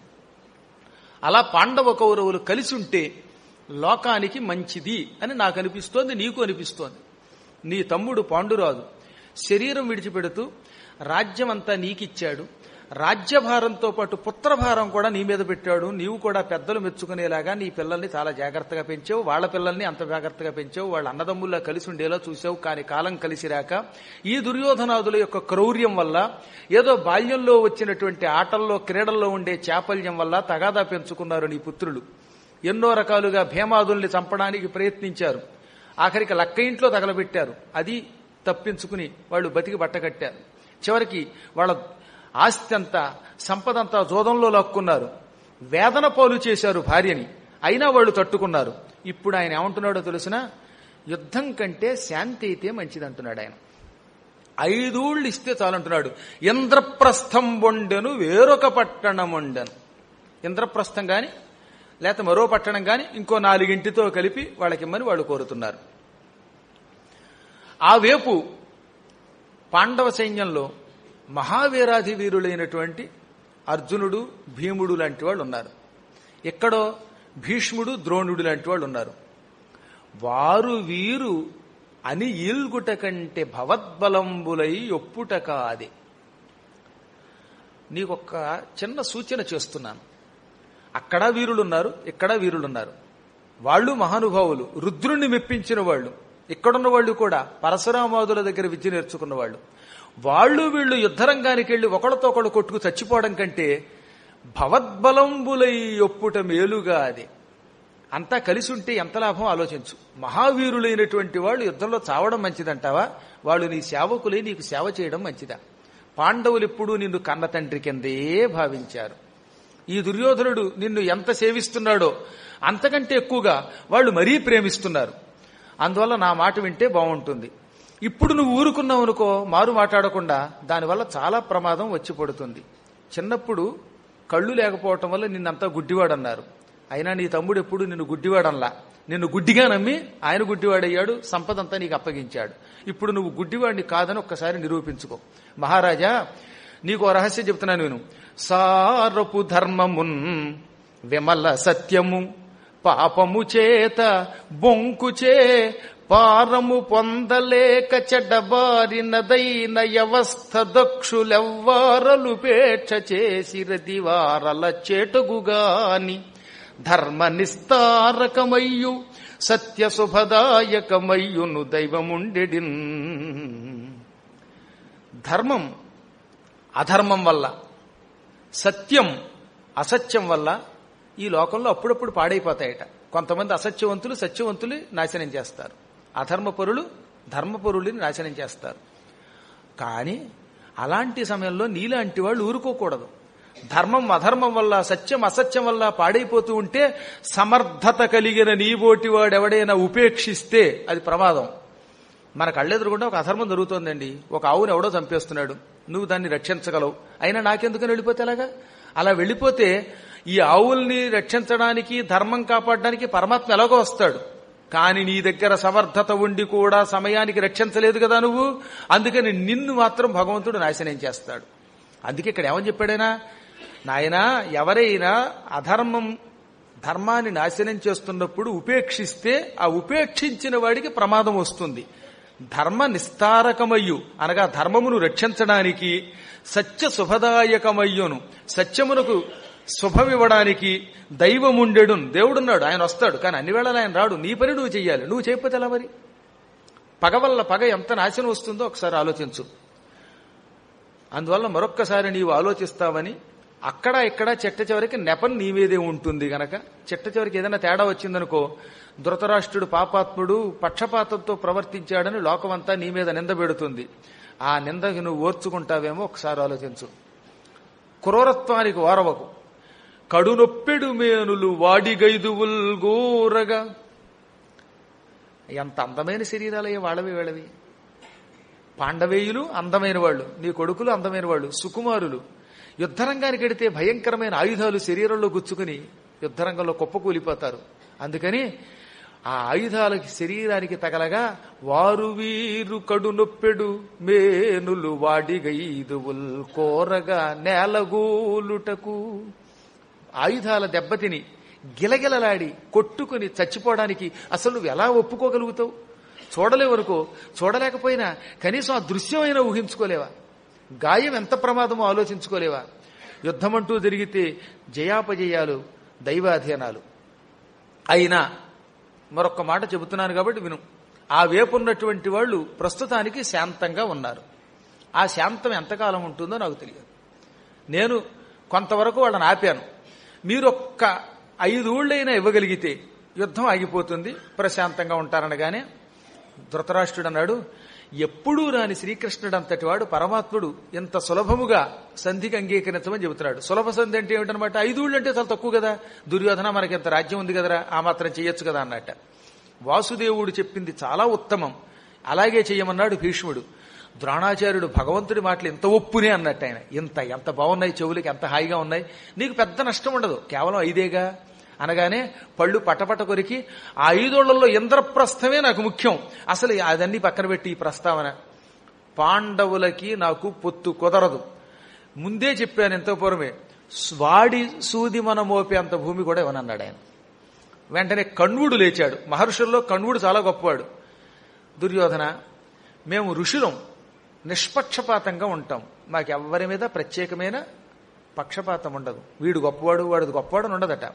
అలా పాండవ కౌరవులు కలిసి ఉంటే లోకానికి మంచిది అని నాకు అనిపిస్తోంది, నీకు అనిపిస్తోంది. నీ తమ్ముడు పాండురాజు శరీరం విడిచిపెడుతూ రాజ్యం అంతా నీకిచ్చాడు, రాజ్యభారంతో పాటు పుత్రభారం కూడా నీ మీద పెట్టాడు. నీవు కూడా పెద్దలు మెచ్చుకునేలాగా నీ పిల్లల్ని చాలా జాగ్రత్తగా పెంచావు, వాళ్ళ పిల్లల్ని అంత జాగ్రత్తగా పెంచావు, వాళ్ళ అన్నదమ్ముల్లా కలిసి ఉండేలా చూసావు. కానీ కాలం కలిసి రాక ఈ దుర్యోధనాదుల యొక్క క్రౌర్యం వల్ల, ఏదో బాల్యంలో వచ్చినటువంటి ఆటల్లో క్రీడల్లో ఉండే చాపల్యం వల్ల తగాదా పెంచుకున్నారు నీ పుత్రులు. ఎన్నో రకాలుగా భీమాదుల్ని చంపడానికి ప్రయత్నించారు. ఆఖరికి లక్క ఇంట్లో తగలబెట్టారు. అది తప్పించుకుని వాళ్ళు బతికి బట్టకట్టారు. చివరికి వాళ్ళ ఆస్తి అంతా సంపదంతా జోదంలో లాక్కున్నారు. వేదన పాలు చేశారు భార్యని. అయినా వాళ్ళు తట్టుకున్నారు. ఇప్పుడు ఆయన ఏమంటున్నాడో తెలిసినా, యుద్ధం కంటే శాంతి అయితే మంచిదంటున్నాడు ఆయన. 5 ఊళ్ళు ఇస్తే చాలంటున్నాడు. ఇంద్రప్రస్థం బొండెను వేరొక పట్టణం ఉండెను. ఇంద్రప్రస్థం గాని లేకపోతే మరో పట్టణం గాని ఇంకో 4 ఇంటితో కలిపి వాళ్ళకిమ్మని వాళ్ళు కోరుతున్నారు. ఆ వేపు పాండవ సైన్యంలో మహావీరాధి వీరులైనటువంటి అర్జునుడు, భీముడు లాంటి వాళ్ళు ఉన్నారు. ఎక్కడో భీష్ముడు, ద్రోణుడు లాంటి వాళ్ళు ఉన్నారు. వారు వీరు అని ఈల్గుట కంటే భవద్బలంబులై ఒప్పుట కాదే. నీకొక్క చిన్న సూచన చేస్తున్నాను. అక్కడ వీరులున్నారు, ఇక్కడ వీరులున్నారు. వాళ్ళు మహానుభావులు, రుద్రుణ్ణి మెప్పించిన వాళ్ళు. ఇక్కడున్న వాళ్ళు కూడా పరశురామాదుల దగ్గర విద్య నేర్చుకున్న వాళ్ళు. వాళ్ళు వీళ్ళు యుద్ధరంగానికి వెళ్లి ఒకళ్ళతో ఒకళ్ళు కొట్టుకు చచ్చిపోవడం కంటే భవద్బలంబులై ఒప్పుట మేలుగా అది. అంతా కలిసి ఉంటే ఎంత లాభం ఆలోచించు. మహావీరులైనటువంటి వాళ్ళు యుద్ధంలో చావడం మంచిదంటావా? వాళ్ళు నీ సేవకులై నీకు సేవ చేయడం మంచిదా? పాండవులు ఎప్పుడూ నిన్ను కన్న తండ్రి కిందే భావించారు. ఈ దుర్యోధనుడు నిన్ను ఎంత సేవిస్తున్నాడో అంతకంటే ఎక్కువగా వాళ్ళు మరీ ప్రేమిస్తున్నారు. అందువల్ల నా మాట వింటే బాగుంటుంది. ఇప్పుడు నువ్వు ఊరుకున్నావు అనుకో, మారు మాట్లాడకుండా, దానివల్ల చాలా ప్రమాదం వచ్చి పడుతుంది. చిన్నప్పుడు కళ్ళు లేకపోవటం వల్ల నిన్నంతా గుడ్డివాడన్నారు. అయినా నీ తమ్ముడు ఎప్పుడు నిన్ను గుడ్డివాడల్లా. నిన్ను గుడ్డిగా నమ్మి ఆయన గుడ్డివాడయ్యాడు, సంపదంతా నీకు అప్పగించాడు. ఇప్పుడు నువ్వు గుడ్డివాడిని కాదని ఒక్కసారి నిరూపించుకో. మహారాజా, నీకు ఓ రహస్యం చెప్తున్నాను నేను. సారపు ధర్మమున్ విమల సత్యము పాపము చేత బొంకుచే పారము పొందలేక చెడ్డబారినదైన వ్యవస్థ దక్షులెవ్వారలు పేక్ష చేసిరది వారల చేటగుగాని ధర్మ నిస్తారకమయ్యు సత్య శుభదాయకమయ్యును దైవముండెడిన్. ధర్మం అధర్మం వల్ల, సత్యం అసత్యం వల్ల ఈ లోకంలో అప్పుడప్పుడు పాడైపోతాయట. కొంతమంది అసత్యవంతులు సత్యవంతులు నాశనం చేస్తారు, అధర్మపరులు ధర్మపరులని నాశనం చేస్తారు. కానీ అలాంటి సమయంలో నీలాంటి వాళ్ళు ఊరుకోకూడదు. ధర్మం అధర్మం వల్ల, సత్యం అసత్యం వల్ల పాడైపోతూ ఉంటే సమర్థత కలిగిన నీబోటి వాడెవడైనా ఉపేక్షిస్తే అది ప్రమాదం. మన కళ్ళెదురుగుండా ఒక అధర్మం జరుగుతోందండి. ఒక ఆవును ఎవడో చంపేస్తున్నాడు, నువ్వు దాన్ని రక్షించగలవు. అయినా నాకెందుకని వెళ్ళిపోతే ఎలాగా? అలా వెళ్ళిపోతే ఈ ఆవుల్ని రక్షించడానికి, ధర్మం కాపాడడానికి పరమాత్మ ఎలాగో వస్తాడు. కానీ నీ దగ్గర సమర్థత ఉండి కూడా సమయానికి రక్షించలేదు కదా నువ్వు. అందుకని నిన్ను మాత్రం భగవంతుడు నాశనం చేస్తాడు. అందుకే ఇక్కడ ఏమని చెప్పాడైనా, నాయనా ఎవరైనా అధర్మం ధర్మాన్ని నాశనం చేస్తున్నప్పుడు ఉపేక్షిస్తే ఆ ఉపేక్షించిన వాడికి ప్రమాదం వస్తుంది. ధర్మ నిస్తారకమయ్యు అనగా ధర్మమును రక్షించడానికి, సత్య శుభదాయకమయ్యును సత్యమునకు శుభమివ్వడానికి దైవముండెడు. దేవుడున్నాడు, ఆయన వస్తాడు. కానీ అన్ని వేళలా ఆయన రాడు. నీ పని నువ్వు చెయ్యాలి. నువ్వు చేయకపోతే ఎలా మరి? పగ వల్ల పగ ఎంత నాశనం వస్తుందో ఒకసారి ఆలోచించు. అందువల్ల మరొక్కసారి నీవు ఆలోచిస్తావని, అక్కడ ఇక్కడ చిట్ట చివరికి నెపం నీ మీదే ఉంటుంది గనక చిట్ట చివరికి ఏదైనా తేడా వచ్చిందనుకో, ధృతరాష్ట్రుడు పాపాత్ముడు పక్షపాతంతో ప్రవర్తించాడని లోకమంతా నీ మీద నింద పెడుతుంది. ఆ నిందకి నువ్వు ఓర్చుకుంటావేమో ఒకసారి ఆలోచించు. క్రూరత్వానికి వారవకు. కడునొప్పెడు మేనులు వాడిగైదువుల్ గోరగా. ఎంత అందమైన శరీరాలయ్యే వాళ్ళవి వీళ్ళవి. పాండవేయులు అందమైన వాళ్ళు, నీ కొడుకులు అందమైన వాళ్ళు, సుకుమారులు. యుద్ధరంగానికి వెడితే భయంకరమైన ఆయుధాలు శరీరంలో గుచ్చుకుని యుద్ధరంగంలో కుప్పకూలిపోతారు. అందుకని ఆ ఆయుధాలకి శరీరానికి తగలగా వారు వీరు కడునొప్పెడు మేనులు వాడిగైదువుల్ కోరగా నేలగూలుటకు. ఆయుధాల దెబ్బతిని గిలగిలలాడి కొట్టుకుని చచ్చిపోవడానికి అసలు నువ్వు ఎలా ఒప్పుకోగలుగుతావు? చూడలేవనుకో, చూడలేకపోయినా కనీసం ఆ దృశ్యమైనా ఊహించుకోలేవా? గాయం ఎంత ప్రమాదమో ఆలోచించుకోలేవా? యుద్ధమంటూ జరిగితే జయాపజయాలు దైవాధీనాలు. అయినా మరొక్క మాట చెబుతున్నాను కాబట్టి విను. ఆ వేపున్నటువంటి వాళ్ళు ప్రస్తుతానికి శాంతంగా ఉన్నారు. ఆ శాంతం ఎంతకాలం ఉంటుందో నాకు తెలియదు. నేను కొంతవరకు వాళ్ళని ఆపాను. మీరొక్క 5 ఊళ్ళైనా ఇవ్వగలిగితే యుద్ధం ఆగిపోతుంది, ప్రశాంతంగా ఉంటారనగానే ధృతరాష్ట్రుడు అన్నాడు, ఎప్పుడూ రాని శ్రీకృష్ణుడు అంతటి వాడు పరమాత్ముడు ఇంత సులభముగా సంధికి అంగీకరించమని చెబుతున్నాడు. సులభ సంధి అంటే ఏమిటనమాట? 5 ఊళ్ళు అంటే చాలా తక్కువ కదా. దుర్యోధన మనకి ఇంత రాజ్యం ఉంది కదరా, ఆ మాత్రం చెయ్యొచ్చు కదా అన్నట్ట. వాసుదేవుడు చెప్పింది చాలా ఉత్తమం, అలాగే చెయ్యమన్నాడు భీష్ముడు. ద్రోణాచార్యుడు భగవంతుడి మాటలు ఇంత ఒప్పునే అన్నట్టు ఆయన. ఎంత బాగున్నాయి, చెవులకి ఎంత హాయిగా ఉన్నాయి, నీకు పెద్ద నష్టం ఉండదు, కేవలం 5 అనగానే పళ్ళు పటపట కొరికి, ఆ 5 ఇంద్రప్రస్థమే నాకు ముఖ్యం, అసలు అదన్నీ పక్కన పెట్టి ఈ ప్రస్తావన పాండవులకి నాకు పొత్తు కుదరదు. ముందే చెప్పాను ఎంతో పూర్వమే, స్వాడి సూది మన మోపే అంత భూమి కూడా ఇవ్వనన్నాడు ఆయన. వెంటనే కణ్వుడు లేచాడు. మహర్షుల్లో కణ్వుడు చాలా గొప్పవాడు. దుర్యోధన, మేము ఋషులం, నిష్పక్షపాతంగా ఉంటాం, మాకెవ్వరి మీద ప్రత్యేకమైన పక్షపాతం ఉండదు. వీడు గొప్పవాడు వాడు గొప్పవాడు అని ఉండదట.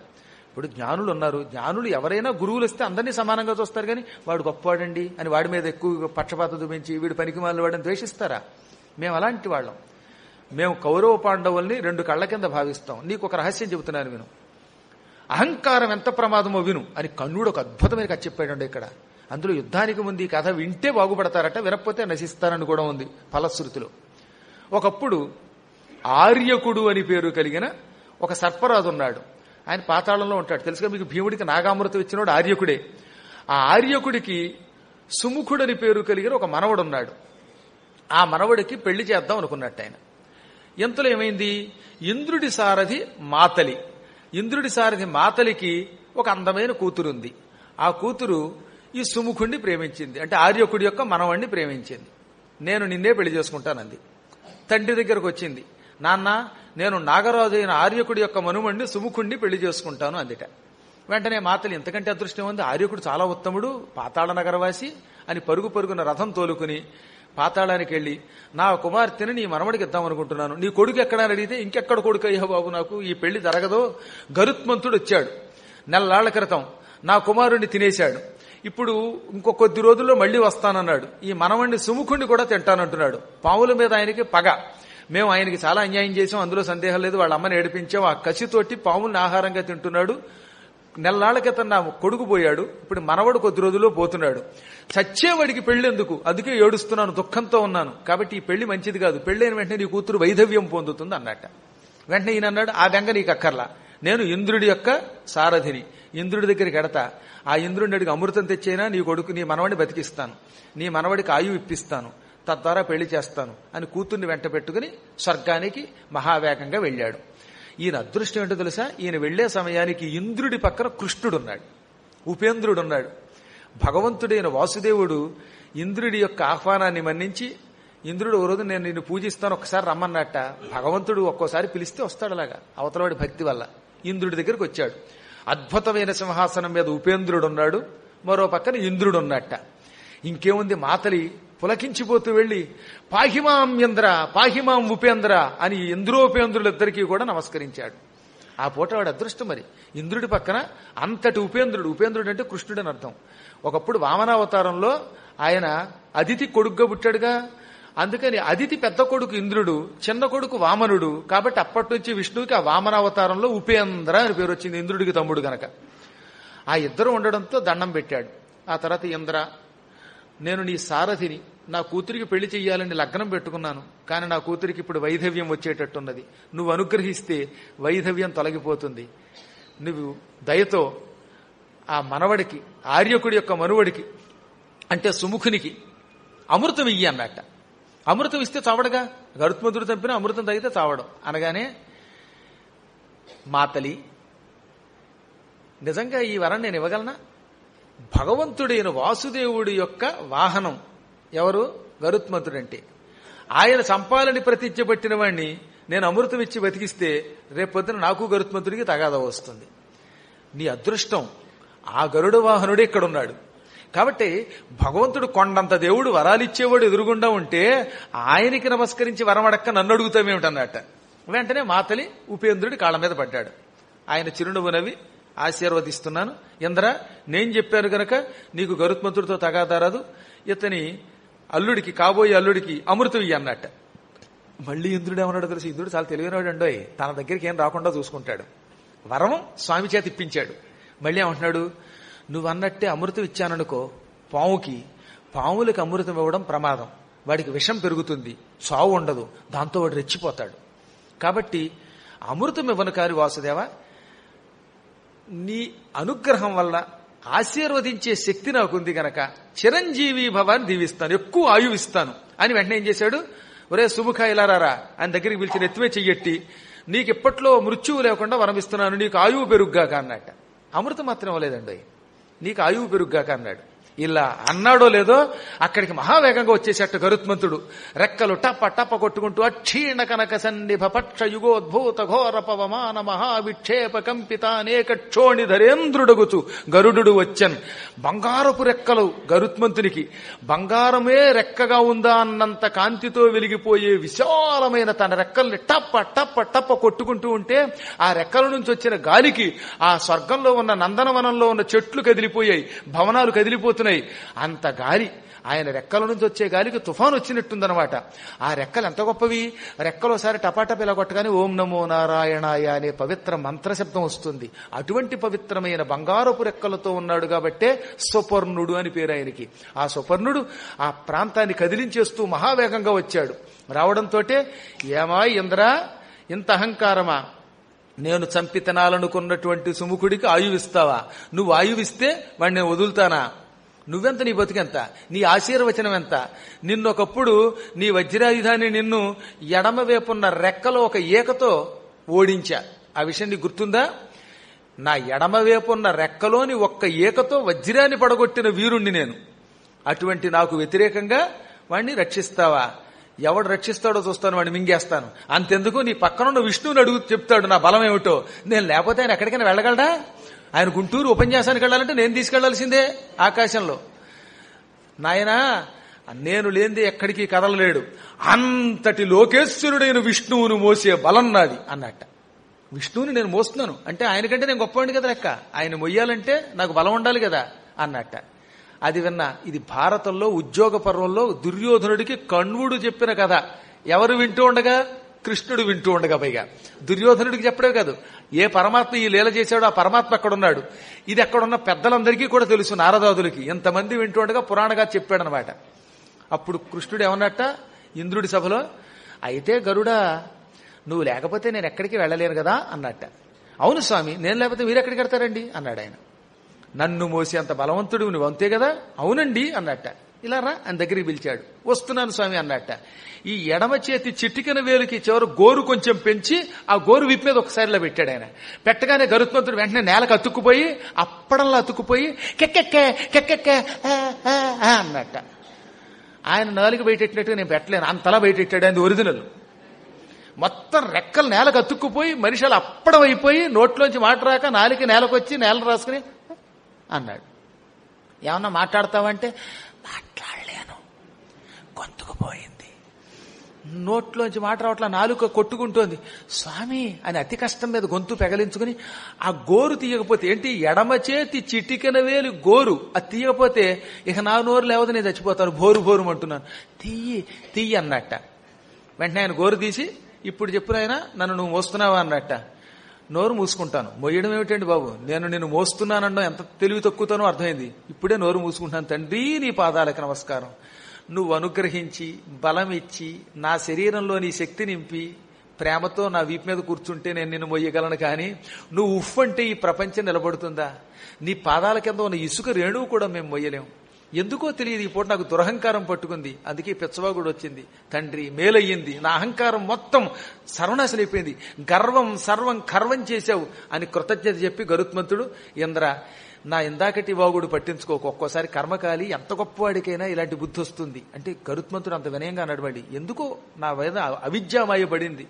ఇప్పుడు జ్ఞానులు ఉన్నారు, జ్ఞానులు ఎవరైనా గురువులు వస్తే అందరినీ సమానంగా చూస్తారు, కానీ వాడు గొప్పవాడండి అని వాడి మీద ఎక్కువ పక్షపాతం చూపించి వీడు పనికిమాలిన వాడిని ద్వేషిస్తారా? మేము అలాంటి వాళ్ళం. మేము కౌరవ పాండవుల్ని 2 కళ్ల కింద భావిస్తాం. నీకు ఒక రహస్యం చెబుతున్నాను విను. అహంకారం ఎంత ప్రమాదమో విను అని కన్నుడు ఒక అద్భుతమైన కథ చెప్పాడు ఇక్కడ. అందులో యుద్ధానికి ముందు ఈ కథ వింటే బాగుపడతారట, వినకపోతే నశిస్తారని కూడా ఉంది ఫలశ్రుతిలో. ఒకప్పుడు ఆర్యకుడు అని పేరు కలిగిన ఒక సర్పరాజు ఉన్నాడు. ఆయన పాతాళంలో ఉంటాడు. తెలుసుగా మీకు, భీముడికి నాగామృతం ఇచ్చినోడు ఆర్యకుడే. ఆ ఆర్యకుడికి సుముఖుడని పేరు కలిగిన ఒక మనవడు ఉన్నాడు. ఆ మనవడికి పెళ్లి చేద్దాం అనుకున్నట్టు ఆయన. ఎంతలో ఏమైంది, ఇంద్రుడి సారథి మాతలికి ఒక అందమైన కూతురుంది. ఆ కూతురు ఈ సుముఖుణ్ణి ప్రేమించింది, అంటే ఆర్యకుడి యొక్క మనవణ్ణి ప్రేమించింది. నేను నిన్నే పెళ్లి చేసుకుంటానంది. తండ్రి దగ్గరకు వచ్చింది, నాన్న నేను నాగరాజు అయిన ఆర్యకుడి యొక్క మనుమణ్ణి సుముఖుణ్ణి పెళ్లి చేసుకుంటాను అందిట. వెంటనే మాతలి, ఇంతకంటే అదృష్టం ఉంది, ఆర్యకుడు చాలా ఉత్తముడు, పాతాళ నగరవాసి అని పరుగున రథం తోలుకుని పాతాళానికి వెళ్లి, నా కుమార్తెని నీ మనవడికి ఇద్దామనుకుంటున్నాను, నీ కొడుకు ఎక్కడని అడిగితే, ఇంకెక్కడ కొడుకు అయ్యా బాబు, నాకు ఈ పెళ్లి జరగదో, గరుత్మంతుడు వచ్చాడు నెలలాళ్ల క్రితం, నా కుమారుణ్ణి తినేశాడు, ఇప్పుడు ఇంకో కొద్ది రోజుల్లో మళ్లీ వస్తానన్నాడు, ఈ మనవణ్ణి సుముఖుణ్ణి కూడా తింటానంటున్నాడు. పావుల మీద ఆయనకి పగ, మేము ఆయనకి చాలా అన్యాయం చేసాం, అందులో సందేహం లేదు, వాళ్ళ అమ్మని ఏడిపించాం, ఆ కసితోటి పావుల్ని ఆహారంగా తింటున్నాడు, నెలనాళ్ల క్రితం నా కొడుకు పోయాడు, ఇప్పుడు మనవడు కొద్ది రోజుల్లో పోతున్నాడు, చచ్చేవాడికి పెళ్లెందుకు, అందుకే ఏడుస్తున్నాను, దుఃఖంతో ఉన్నాను, కాబట్టి ఈ పెళ్లి మంచిది కాదు, పెళ్లైన వెంటనే నీ కూతురు వైధవ్యం పొందుతుంది అన్నట్ట. వెంటనే ఈయన అన్నాడు, ఆ బెంగ నీకు అక్కర్లా, నేను ఇంద్రుడి యొక్క సారథిని, ఇంద్రుడి దగ్గరికి ఎడతా, ఆ ఇంద్రుడిని అడిగి అమృతం తెచ్చైనా నీ కొడుకు నీ మనవడిని బతికిస్తాను, నీ మనవడికి ఆయువు ఇప్పిస్తాను, తద్వారా పెళ్లి చేస్తాను అని కూతుర్ని వెంట పెట్టుకుని స్వర్గానికి మహావేగంగా వెళ్ళాడు. ఈయన అదృష్టం ఏంటో తెలుసా, ఈయన వెళ్లే సమయానికి ఇంద్రుడి పక్కన కృష్ణుడున్నాడు, ఉపేంద్రుడున్నాడు. భగవంతుడైన వాసుదేవుడు ఇంద్రుడి యొక్క ఆహ్వానాన్ని మన్నించి, ఇంద్రుడు ఓ రోజు నేను నిన్ను పూజిస్తాను ఒక్కసారి రమ్మన్నట్ట. భగవంతుడు ఒక్కోసారి పిలిస్తే వస్తాడు, అలాగా అవతలవాడి భక్తి వల్ల ఇంద్రుడి దగ్గరికి వచ్చాడు. అద్భుతమైన సింహాసనం మీద ఉపేంద్రుడున్నాడు, మరో పక్కన ఇంద్రుడున్నట్ట. ఇంకేముంది, మాతలి పులకించిపోతూ వెళ్లి, పాహిమాం ఇంద్ర పాహిమాం ఉపేంద్ర అని ఇంద్రోపేంద్రులిద్దరికీ కూడా నమస్కరించాడు. ఆ పూట వాడు అదృష్టం మరి, ఇంద్రుడి పక్కన అంతటి ఉపేంద్రుడు. ఉపేంద్రుడు అంటే కృష్ణుడు అని అర్థం. ఒకప్పుడు వామనావతారంలో ఆయన అదితి కొడుకుగా పుట్టాడుగా, అందుకని అదితి పెద్ద కొడుకు ఇంద్రుడు, చిన్న కొడుకు వామనుడు, కాబట్టి అప్పటి నుంచి విష్ణువుకి ఆ వామనావతారంలో ఉపేంద్ర అని పేరు వచ్చింది, ఇంద్రుడికి తమ్ముడు గనక. ఆ ఇద్దరు ఉండడంతో దండం పెట్టాడు. ఆ తర్వాత, ఇంద్ర నేను నీ సారథిని, నా కూతురికి పెళ్లి చెయ్యాలని లగ్నం పెట్టుకున్నాను, కానీ నా కూతురికి ఇప్పుడు వైధవ్యం వచ్చేటట్టున్నది, నువ్వు అనుగ్రహిస్తే వైధవ్యం తొలగిపోతుంది, నువ్వు దయతో ఆ మనవడికి, ఆర్యకుడి యొక్క మనువడికి అంటే సుముఖునికి అమృతం ఇయ్యి అన్నట్ట. అమృతం ఇస్తే చావడగా, గరుత్మంతుడు చంపినా అమృతం తాగితే చావడం అనగానే, మాతలి నిజంగా ఈ వరం నేను ఇవ్వగలనా? భగవంతుడైన వాసుదేవుడి యొక్క వాహనం ఎవరు? గరుత్మంతుడంటే. ఆయన చంపాలని ప్రతిజ్ఞ పట్టిన వాడిని నేను అమృతం ఇచ్చి బతికిస్తే రేపొద్దున నాకు గరుత్మంతుడికి తగాదా వస్తుంది. నీ అదృష్టం, ఆ గరుడ వాహనుడు ఇక్కడున్నాడు, కాబట్టి భగవంతుడు కొండంత దేవుడు వరాలిచ్చేవాడు ఎదురుగుండా ఉంటే ఆయనకి నమస్కరించి వరం అడక్క నన్ను అడుగుతామేమిటన్నట్ట. వెంటనే మాతలి ఉపేంద్రుడి కాళ్ళ మీద పడ్డాడు. ఆయన చిరునవ్వు నవ్వి ఆశీర్వదిస్తున్నాను ఇంద్ర, నేను చెప్పాను గనక నీకు గరుత్మంతుడితో తగాదారాదు, ఇతని అల్లుడికి కాబోయే అల్లుడికి అమృతం ఇయ్యి అన్నట్ట. మళ్ళీ ఇంద్రుడు ఏమన్నాడు తెలుసు? ఇంద్రుడు చాలా తెలివైనవాడు అండోయ్, తన దగ్గరికి ఏం రాకుండా చూసుకుంటాడు. వరం స్వామి చేత ఇప్పించాడు. మళ్ళీ ఏమంటున్నాడు, నువ్వు అన్నట్టే అమృతం ఇచ్చాననుకో పాములకి అమృతం ఇవ్వడం ప్రమాదం, వాడికి విషం పెరుగుతుంది, చావు ఉండదు, దాంతో వాడు రెచ్చిపోతాడు. కాబట్టి అమృతం ఇవ్వను కాని వాసుదేవ, నీ అనుగ్రహం వల్ల ఆశీర్వదించే శక్తి నాకుంది గనక చిరంజీవి భవాన్ని దీవిస్తాను, ఎక్కువ ఆయువు ఇస్తాను అని వెంటనే ఏం చేశాడు, ఒరే సుముఖ ఇలా రారా అని దగ్గరికి పిలిచి నెత్తిమే చెయ్యట్టి, నీకు ఇప్పట్లో మృత్యువు లేకుండా వరమిస్తున్నాను, నీకు ఆయువు పెరుగ్గాక అన్నట్ట. అమృతం మాత్రం ఇవ్వలేదండి, నీకు ఆయువు పెరుగ్గాక అన్నాడు. ఇలా అన్నాడో లేదో అక్కడికి మహావేగంగా వచ్చేసేట గరుత్మంతుడు. రెక్కలు టప్ప టప్ప కొట్టుకుంటూ అక్షీణ కనక సన్నిభ పక్ష యుగోద్భూత ఘోర పవమాన మహావిక్షేప కంపిత అనేక క్షోణి ధరేంద్రుడగుచు గరుడు వచ్చన్. బంగారపు రెక్కలు గరుత్మంతునికి, బంగారమే రెక్కగా ఉందా అన్నంత కాంతితో వెలిగిపోయే విశాలమైన తన రెక్కల్ని టప్ప టప్ప టప్ప కొట్టుకుంటూ ఉంటే ఆ రెక్కల నుంచి వచ్చిన గాలికి ఆ స్వర్గంలో ఉన్న నందనవనంలో ఉన్న చెట్లు కదిలిపోయాయి, భవనాలు కదిలిపోతున్నాయి. అంత గాలి, ఆయన రెక్కల నుంచి వచ్చే గాలికి తుఫాను వచ్చినట్టుందనమాట. ఆ రెక్కలు ఎంత గొప్పవి! రెక్కలోసారి టపాటప్ ఇలా కొట్టగానే ఓం నమో నారాయణాయ అనే పవిత్ర మంత్రశబ్దం వస్తుంది. అటువంటి పవిత్రమైన బంగారపు రెక్కలతో ఉన్నాడు కాబట్టే స్వపర్ణుడు అని పేరు ఆయనకి. ఆ స్వపర్ణుడు ఆ ప్రాంతాన్ని కదిలించేస్తూ మహావేగంగా వచ్చాడు. రావడంతో ఏమా ఇంద్ర, ఇంత అహంకారమా? నేను చంపి తినాలనుకున్నటువంటి సుముఖుడికి ఆయువిస్తావా? నువ్వు ఆయువిస్తే వాడిని నేను వదులుతానా? నువ్వెంత, నీ బతికెంత, నీ ఆశీర్వచనం ఎంత? నిన్నొకప్పుడు నీ వజ్రాయుధాన్ని నిన్ను ఎడమవైపున్న రెక్కలో ఒక ఈకతో ఓడించా, ఆ విషయం నీకు గుర్తుందా? నా ఎడమవైపున్న రెక్కలోని ఒక్క ఈకతో వజ్రాన్ని పడగొట్టిన వీరుణ్ణి నేను. అటువంటి నాకు వ్యతిరేకంగా వాణ్ణి రక్షిస్తావా? ఎవడు రక్షిస్తాడో చూస్తాను, వాడిని మింగేస్తాను. అంతెందుకు, నీ పక్కనున్న విష్ణువుని అడుగు, చెప్తాడు నా బలం ఏమిటో. నేను లేకపోతే ఆయన ఎక్కడికైనా వెళ్ళగలడా? ఆయన గుంటూరు ఉపన్యాసానికి వెళ్ళాలంటే నేను తీసుకెళ్లాల్సిందే ఆకాశంలో. నాయనా, నేను లేనిదే ఎక్కడికి కదలలేడు, అంతటి లోకేశ్వరుడైన విష్ణువును మోసే బలం నాది అన్నట్ట. విష్ణువుని నేను మోస్తున్నాను అంటే ఆయనకంటే నేను గొప్పవాడిని కదా లెక్క, ఆయన మొయ్యాలంటే నాకు బలం ఉండాలి కదా అన్నట్ట. అది విన్నా, ఇది భారతంలో ఉద్యోగ పర్వంలో దుర్యోధనుడికి కణ్వుడు చెప్పిన కథ. ఎవరు వింటూ ఉండగా? కృష్ణుడు వింటూ ఉండగా. పైగా దుర్యోధనుడికి చెప్పడే కాదు, ఏ పరమాత్మ ఈ లీల చేశాడో ఆ పరమాత్మ ఎక్కడున్నాడు, ఇది ఎక్కడున్న పెద్దలందరికీ కూడా తెలుసు, నారదాదులకి. ఎంతమంది వింటూ ఉండగా పురాణగా చెప్పాడనమాట. అప్పుడు కృష్ణుడు ఏమన్నట్ట ఇంద్రుడి సభలో, అయితే గరుడా, నువ్వు లేకపోతే నేను ఎక్కడికి వెళ్ళలేను కదా అన్నట్ట. అవును స్వామి, నేను లేకపోతే మీరు ఎక్కడికి వెళ్తారండి అన్నాడు ఆయన. నన్ను మోసి అంత బలవంతుడు నువ్వు అంతే కదా? అవునండి అన్నట్ట. ఇలా రా అని దగ్గరికి పిలిచాడు. వస్తున్నాను స్వామి అన్నట్ట. ఈ ఎడమ చేతి చిటికెన వేలుకి చివరి గోరు కొంచెం పెంచి ఆ గోరు విప్పి మీద ఒకసారిలా పెట్టాడు ఆయన. పెట్టగానే గరుత్మంతుడు వెంటనే నేలకు అతుక్కుపోయి, అప్పడంలో అతుక్కుపోయి కెక్కెక్కే కెక్కెక్కే అన్నట్ట. ఆయన నాలుగు బయటెట్టినట్టుగా నేను పెట్టలేను, అంతలా బయటెట్టాడు. అది ఒరిజినల్. మొత్తం రెక్కలు నేలకు అతుక్కుపోయి మనిషిలు అప్పడం అయిపోయి నోట్లోంచి మాట రాక నాలుగు నేలకొచ్చి నేల రాసుకుని అన్నాడు. ఏమన్నా మాట్లాడతావంటే మాట్లాడలేను, గొంతుకు పోయింది, నోట్లోంచి మాట రావట్లా, నాలుక కొట్టుకుంటోంది. స్వామి అని అతి కష్టం మీద గొంతు పెగలించుకుని ఆ గోరు తీయకపోతే, ఏంటి ఎడమ చేతి చిటికెన వేలు గోరు, అది తీయకపోతే ఇక నా నోరు లేవదు, నేను చచ్చిపోతాను, భోరు భోరు అంటున్నాను, తీయి అన్నట్ట. వెంటనే ఆయన గోరు తీసి, ఇప్పుడు చెప్పు నాయనా, నన్ను నువ్వు మోస్తున్నావా అన్నట్ట. నోరు మూసుకుంటాను. మొయ్యడం ఏమిటండి బాబు, నేను నిన్ను మోస్తున్నానన్నా ఎంత తెలివి తక్కువతానో అర్థమైంది. ఇప్పుడే నోరు మూసుకుంటాను. తండ్రి నీ పాదాలకు నమస్కారం. నువ్వు అనుగ్రహించి బలమిచ్చి నా శరీరంలో నీ శక్తి నింపి ప్రేమతో నా వీపు మీద కూర్చుంటే నేను నిన్ను మొయ్యగలను. కానీ నువ్వు ఉఫ్ అంటే ఈ ప్రపంచం నిలబడుతుందా? నీ పాదాల కింద ఉన్న ఇసుక రేణువు కూడా మేము మొయ్యలేం. ఎందుకో తెలియదు, ఈ పూట నాకు దురహంకారం పట్టుకుంది, అందుకే పిచ్చవాగుడు వచ్చింది. తండ్రి మేలయ్యింది, నా అహంకారం మొత్తం సర్వనాశనం అయిపోయింది, గర్వం సర్వం కర్వం చేశావు అని కృతజ్ఞత చెప్పి గరుత్మంతుడు, ఇంద్ర నా ఇందాకటి వాగుడు పట్టించుకోకు, ఒక్కోసారి కర్మకాలి ఎంత గొప్పవాడికైనా ఇలాంటి బుద్ధి వస్తుంది అంటే గరుత్మంతుడు అంత వినయంగా నడవండి. ఎందుకో నా మీద అవిద్యామాయ పడింది,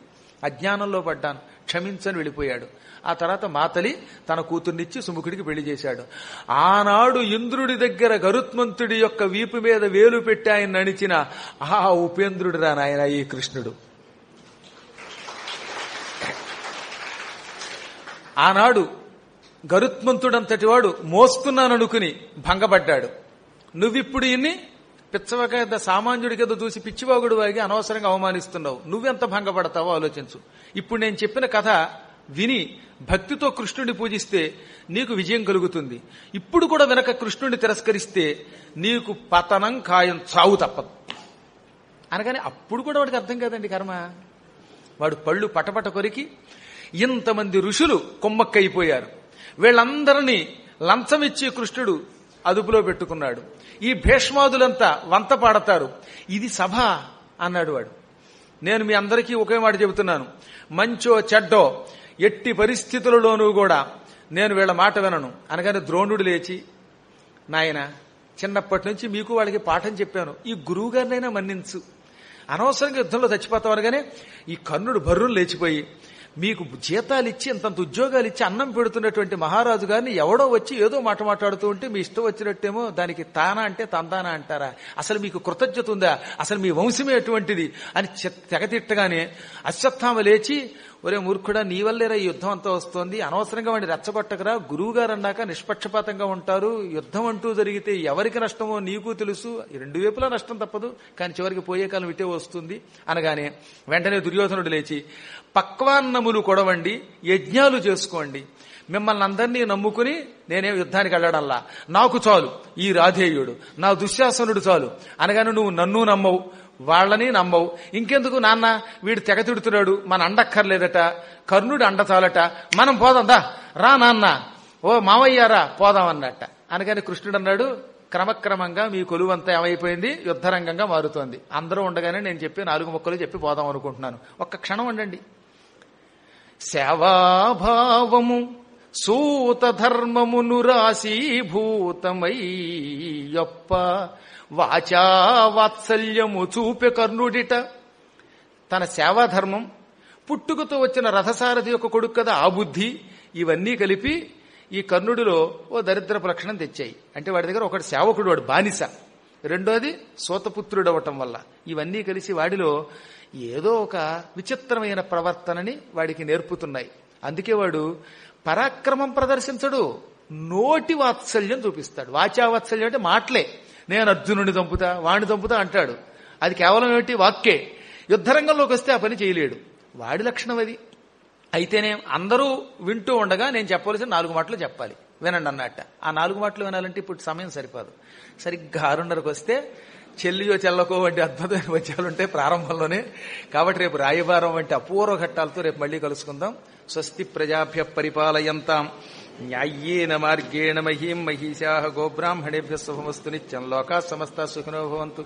అజ్ఞానంలో పడ్డాను, క్షమించని వెళ్ళిపోయాడు. ఆ తర్వాత మాతలి తన కూతుర్నిచ్చి సుముఖుడికి పెళ్లి చేశాడు. ఆనాడు ఇంద్రుడి దగ్గర గరుత్మంతుడి యొక్క వీపు మీద వేలు పెట్టి ఆయన నడిచిన ఆ ఉపేంద్రుడు రా నాయన ఈ కృష్ణుడు. ఆనాడు గరుత్మంతుడంతటి వాడు మోస్తున్నాననుకుని భంగపడ్డాడు. నువ్విప్పుడు ఇన్ని పిచ్చవక సామాన్యుడి కింద చూసి పిచ్చివాగుడు వాగి అనవసరంగా అవమానిస్తున్నావు. నువ్వెంత భంగపడతావో ఆలోచించు. ఇప్పుడు నేను చెప్పిన కథ విని భక్తితో కృష్ణుడిని పూజిస్తే నీకు విజయం కలుగుతుంది. ఇప్పుడు కూడా వెనక కృష్ణుడిని తిరస్కరిస్తే నీకు పతనం ఖాయం, చావు తప్పదు అనగానే అప్పుడు కూడా వాడికి అర్థం కాదండి కర్మ. వాడు పళ్ళు పటపట కొరికి ఇంతమంది ఋషులు కొమ్మక్కైపోయారు. వీళ్ళందరినీ లంచమిచ్చి కృష్ణుడు అదుపులో పెట్టుకున్నాడు. ఈ భీష్మాదులంతా వంత పాడతారు. ఇది సభ అన్నాడు వాడు. నేను మీ అందరికీ ఒకే మాట చెబుతున్నాను, మంచో చెడ్డో ఎట్టి పరిస్థితులలోనూ కూడా నేను వీళ్ళ మాట వినను అనగానే ద్రోణుడు లేచి, నాయన చిన్నప్పటి నుంచి మీకు వాళ్ళకి పాఠం చెప్పాను, ఈ గురువు గారినైనా మన్నించు, అనవసరంగా యుద్ధంలో చచ్చిపోతాం అనగానే ఈ కర్ణుడు భర్రులు లేచిపోయి, మీకు జీతాలు ఇచ్చి ఇంతంత ఉద్యోగాలు ఇచ్చి అన్నం పెడుతున్నటువంటి మహారాజు గారిని ఎవడో వచ్చి ఏదో మాట మాట్లాడుతూ ఉంటే మీ ఇష్టం వచ్చినట్టేమో దానికి తానా అంటే తందానా అంటారా? అసలు మీకు కృతజ్ఞత ఉందా? అసలు మీ వంశమే ఎటువంటిది అని తెగతిట్టగానే అశ్వత్థామ లేచి, ఒరే మూర్ఖుడా, నీ వల్లేరా ఈ యుద్ధం అంతా వస్తోంది, అనవసరంగా వాడిని రెచ్చగొట్టకరా, గురువు గారు అన్నాక నిష్పక్షపాతంగా ఉంటారు, యుద్ధం అంటూ జరిగితే ఎవరికి నష్టమో నీకు తెలుసు, రెండు వైపులా నష్టం తప్పదు, కానీ చివరికి పోయే కాలం ఇటే వస్తుంది అనగానే వెంటనే దుర్యోధనుడు లేచి, పక్వాన్నములు కొడవండి, యజ్ఞాలు చేసుకోండి, మిమ్మల్ని అందరినీ నమ్ముకుని నేనేం యుద్ధానికి వెళ్ళడంలా, నాకు చాలు ఈ రాధేయుడు, నా దుశ్శాసనుడు చాలు అనగానే నువ్వు నన్ను నమ్మవు, వాళ్ళని నమ్మవు, ఇంకెందుకు నాన్న వీడు తెగ తిడుతున్నాడు, మన అండక్కర్లేదట, కర్ణుడు అండ చాలట, మనం పోదాందా, రా నాన్న, ఓ మావయ్యారా పోదాం అన్నట్ట అనగానే కృష్ణుడు అన్నాడు, క్రమక్రమంగా మీ కొలువంతా ఏమైపోయింది, యుద్ధరంగంగా మారుతోంది. అందరూ ఉండగానే నేను చెప్పి 4 ముక్కలు చెప్పి పోదాం అనుకుంటున్నాను. ఒక్క క్షణం ఉండండి. సేవాభావము సూత ధర్మమును రాశీభూతమై యొప్ప వాచా వాత్సల్యము చూపె కర్ణుడిట. తన సేవాధర్మం, పుట్టుకతో వచ్చిన రథసారథి యొక్క కొడుకు కదా ఆ బుద్ధి, ఇవన్నీ కలిపి ఈ కర్ణుడిలో ఓ దరిద్రపు లక్షణం తెచ్చాయి. అంటే వాడి దగ్గర ఒకటి సేవకుడు, వాడు బానిస, రెండోది సోతపుత్రుడు అవటం వల్ల ఇవన్నీ కలిసి వాడిలో ఏదో ఒక విచిత్రమైన ప్రవర్తనని వాడికి నేర్పుతున్నాయి. అందుకే వాడు పరాక్రమం ప్రదర్శించడు, నోటి వాత్సల్యం చూపిస్తాడు. వాచా వాత్సల్యం అంటే మాటలే, నేను అర్జునుడిని చంపుతా, వాడిని చంపుతా అంటాడు. అది కేవలం ఏమిటి, వాక్కే. యుద్ధరంగంలోకి వస్తే ఆ పని చేయలేడు. వాడి లక్షణం అది. అయితేనే అందరూ వింటూ ఉండగా నేను చెప్పవలసిన 4 మాటలు చెప్పాలి, వినండి అన్నట్ట. ఆ 4 మాటలు వినాలంటే ఇప్పుడు సమయం సరిపోదు. సరిగ్గా 6:30కు వస్తే చెల్లియో చెల్లకో వంటి అద్భుతమైన పద్యాలుంటాయి ప్రారంభంలోనే. కాబట్టి రేపు రాయబారం వంటి అపూర్వ ఘట్టాలతో రేపు మళ్లీ కలుసుకుందాం. స్వస్తి ప్రజాభ్య పరిపాలయంతాం న్యాయేన మార్గేణ మహీం మహిషాః గోబ్రాహ్మణేభ్యः శుభమస్తు నిత్యం. లోకాః సమస్తాః సుఖినో భవంతు.